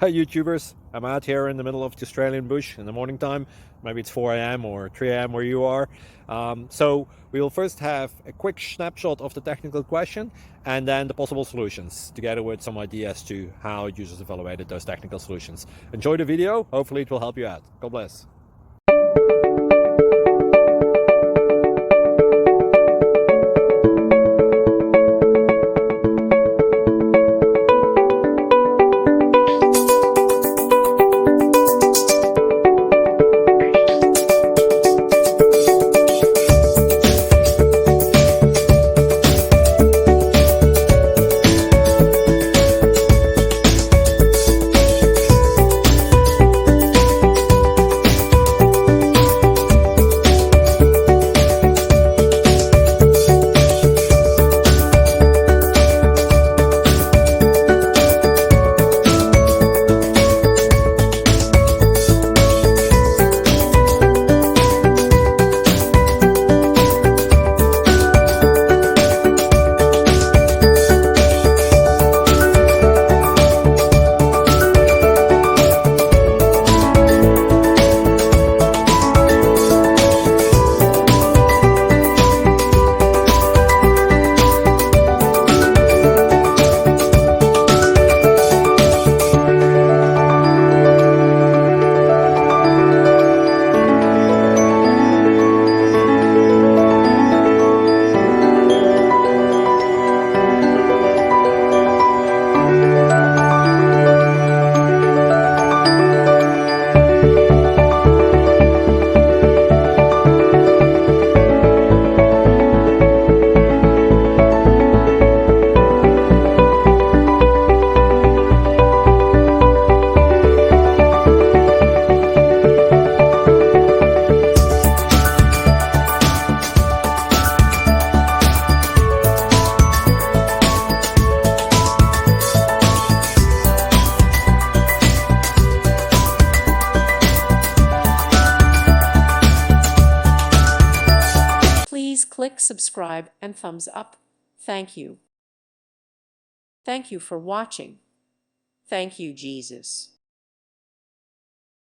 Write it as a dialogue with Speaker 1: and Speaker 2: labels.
Speaker 1: Hi YouTubers, I'm out here in the middle of the Australian bush in the morning time. Maybe it's 4 a.m. or 3 a.m. where you are. So we'll first have a quick snapshot of the technical question and then the possible solutions, together with some ideas to how users evaluated those technical solutions. Enjoy the video, hopefully it will help you out. God bless.
Speaker 2: Please click subscribe and thumbs up. Thank you. Thank you for watching. Thank you, Jesus.